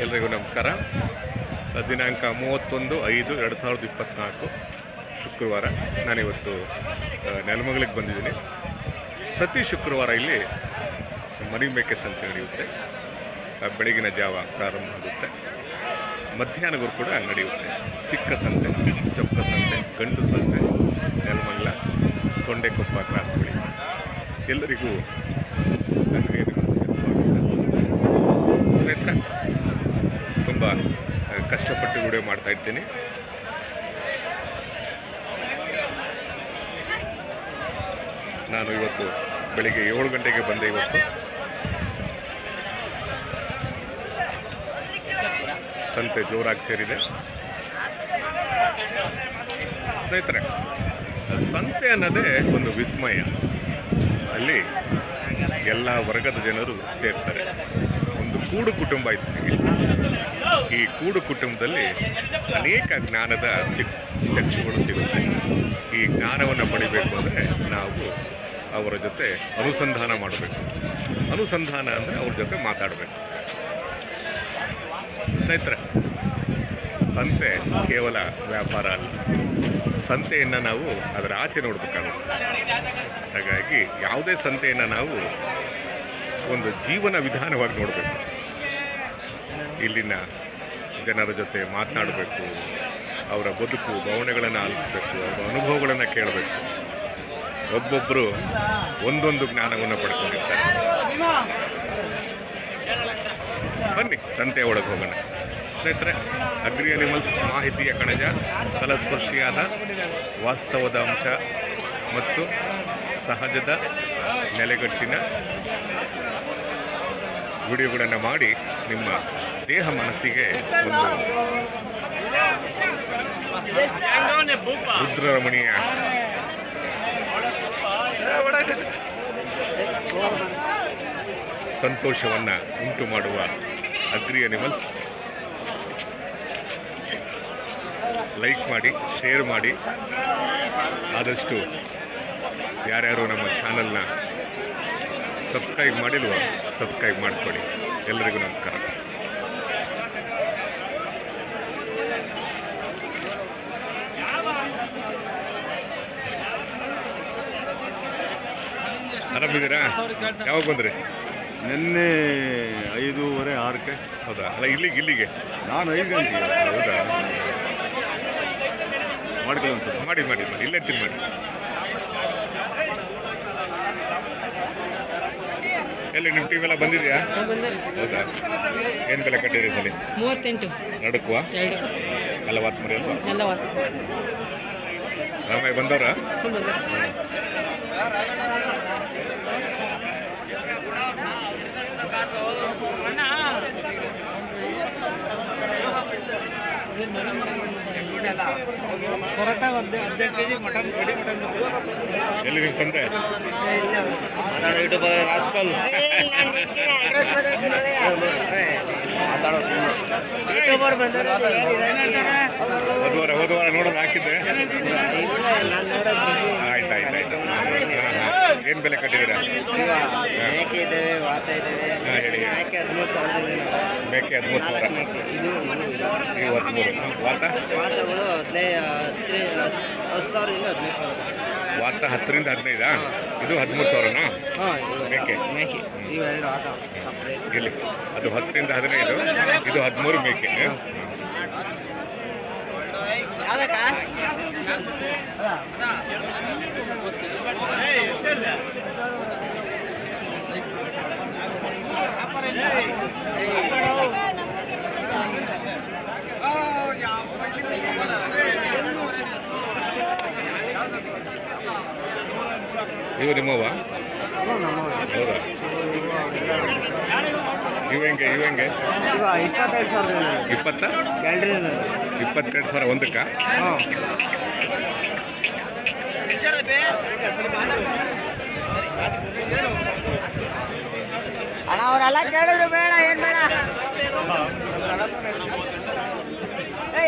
ಎಲ್ಲರಿಗೂ ನಮಸ್ಕಾರ. ದಿನಾಂಕ 31/5/2024 ಶುಕ್ರವಾರ. ನಾನಿವತ್ತು ನೆಲಮಂಗಲಕ್ಕೆ ಬಂದಿದ್ದೀನಿ. ಪ್ರತಿ ಶುಕ್ರವಾರ ಇಲ್ಲಿ ಮರಿ ಮೇಕೆ ಸಂತೆ ನಡೆಯುತ್ತೆ. ಬೆಳಗಿನ ಜಾವ ಪ್ರಾರಂಭ ಆಗುತ್ತೆ, ಮಧ್ಯಾಹ್ನವರೆಗೂ ಕೂಡ ನಡೆಯುತ್ತೆ. ಚಿಕ್ಕ ಸಂತೆ, ಚೊಕ್ಕ ಸಂತೆ, ಗಂಡು ಸಂತೆ, ನೆಲಮಂಗಲ ಸೊಂಡೆಕೊಪ್ಪ ಕ್ರಾಸ್ ಬಳಿ. ಎಲ್ಲರಿಗೂ ನನಗೆ ಸ್ನೇಹಿತರೆ, ತುಂಬ ಕಷ್ಟಪಟ್ಟು ವಿಡಿಯೋ ಮಾಡ್ತಾ ಇದ್ದೀನಿ. ನಾನು ಇವತ್ತು ಬೆಳಿಗ್ಗೆ 7 ಗಂಟೆಗೆ ಬಂದೆ. ಇವತ್ತು ಸಂತೆ ಜೋರಾಗಿ ಸೇರಿದೆ. ಸ್ನೇಹಿತರೆ, ಸಂತೆ ಅನ್ನೋದೇ ಒಂದು ವಿಸ್ಮಯ. ಅಲ್ಲಿ ಎಲ್ಲ ವರ್ಗದ ಜನರು ಸೇರ್ತಾರೆ. ಒಂದು ಕೂಡು ಕುಟುಂಬ ಇತ್ತು. ಈ ಕೂಡು ಕುಟುಂಬದಲ್ಲಿ ಅನೇಕ ಜ್ಞಾನದ ಚಕ್ಷುಗಳು ಸಿಗುತ್ತೆ. ಈ ಜ್ಞಾನವನ್ನು ಪಡಿಬೇಕು ಅಂದರೆ ನಾವು ಅವರ ಜೊತೆ ಅನುಸಂಧಾನ ಮಾಡಬೇಕು. ಅನುಸಂಧಾನ ಅಂದರೆ ಅವ್ರ ಜೊತೆ ಮಾತಾಡಬೇಕು. ಸ್ನೇಹಿತರೆ, ಸಂತೆ ಕೇವಲ ವ್ಯಾಪಾರ ಅಲ್ಲ. ಸಂತೆಯನ್ನು ನಾವು ಅದರ ಆಚೆ ನೋಡಬೇಕಾಗುತ್ತೆ. ಹಾಗಾಗಿ ಯಾವುದೇ ಸಂತೆಯನ್ನು ನಾವು ಒಂದು ಜೀವನ ವಿಧಾನವಾಗಿ ನೋಡಬೇಕು. ಇಲ್ಲಿನ ಜನರ ಜೊತೆ ಮಾತನಾಡಬೇಕು, ಅವರ ಬದುಕು ಭಾವನೆಗಳನ್ನು ಆಲಿಸಬೇಕು, ಅವರ ಅನುಭವಗಳನ್ನು ಕೇಳಬೇಕು. ಒಬ್ಬೊಬ್ಬರು ಒಂದೊಂದು ಜ್ಞಾನವನ್ನು ಪಡ್ಕೊಂಡಿರ್ತಾರೆ. ಬನ್ನಿ ಸಂತೆ ಒಳಗೆ ಹೋಗೋಣ. ಸ್ನೇಹಿತರೆ, ಅಗ್ರಿ ಅನಿಮಲ್ಸ್ ಮಾಹಿತಿಯ ಕಣಜ, ತಲಸ್ಪರ್ಶಿಯಾದ ವಾಸ್ತವದ ಅಂಶ ಮತ್ತು ಸಹಜದ ನೆಲೆಗಟ್ಟಿನ ವಿಡಿಯೋಗಳನ್ನು ಮಾಡಿ ನಿಮ್ಮ ದೇಹ ಮನಸ್ಸಿಗೆ ಒಂದು ರುದ್ರರಮಣೀಯ ಸಂತೋಷವನ್ನು ಉಂಟು ಮಾಡುವ ಅಗ್ರಿ ಅನಿಮಲ್ಸ್. ಲೈಕ್ ಮಾಡಿ, ಶೇರ್ ಮಾಡಿ. ಆದಷ್ಟು ಯಾರ್ಯಾರು ನಮ್ಮ ಚಾನಲ್ನ ಸಬ್ಸ್ಕ್ರೈಬ್ ಮಾಡಿಲ್ವ, ಸಬ್ಸ್ಕ್ರೈಬ್ ಮಾಡಿಕೊಡಿ. ಎಲ್ಲರಿಗೂ ನಮಸ್ಕಾರ. ಆರಾಮಿದ್ದೀರಾ? ಯಾವಾಗ ಬಂದ್ರಿ? ನಿನ್ನೆ 5:30, 6ಕ್ಕೆ. ಹೌದಾ? ಅಲ್ಲ, ಇಲ್ಲಿಗೆ ನಾನು 5 ಗಂಟೆಗೆ. ಹೌದಾ? ಮಾಡ್ಕೊಳ್ಳಿ ಒಂದು ಸ್ವಲ್ಪ. ಮಾಡಿ ಇಲ್ಲೇ ಮಾಡಿ. ಎಲ್ಲಿ ನಿಮ್ಮ ಟೀಮ್ ಎಲ್ಲ ಬಂದಿದೆಯಾ? ಹೌದಾ? ಏನು ಬೆಲೆ ಕಟ್ಟಿರಿ ಸರಿ? 38. ನಡುಕುವ 2 40 ಮರಿ ಅಲ್ವಾ? 40. ರಾಮಯ್ಯ ಬಂದವ್ರ? ಎಲ್ಲಿ ನಿಮ್ಮ ತಂದೆ? ಹೋದವಾರ ನೋಡೋದು ಹಾಕಿದ್ದೆ. ಆಯ್ತು. ಏನು ಬೆಲೆ ಕಟ್ಟಿದ್ದೀರಾ? ಮೇಕೆ ಇದ್ದಾವೆ, ವಾತ ಇದ್ದಾವೆ. ಮೇಕೆ 13,000 ಇದೆ. ಮೇಕೆ 13,000. ಇದು 13. ವಾತಗಳು 10,000ದಿಂದ 15,000. ವಾತ 10ರಿಂದ 15. ಇದು 13,000ನಾ? ಮೇಕೆ ಇವೆರಡು ವಾತ ಸಪ್ರೇಟ್. ಇಲ್ಲಿ ಅದು 10ರಿಂದ 15, ಇದು 13 ಮೇಕೆ. ಇವು ನಿಮ್ಮವ? ಹೌದಾ? ಇವು ಹೆಂಗೆ ಈಗ 22,000 20 ಗ್ಯಾಲ್ರಿ 22,000 ಒಂದಕ್ಕೆ. ಹಾಂ ಅಣ್ಣ ಅವರೆಲ್ಲ ಕೇಳಿದ್ರು ಬೇಡ ಏನು ಬೇಡ ಏ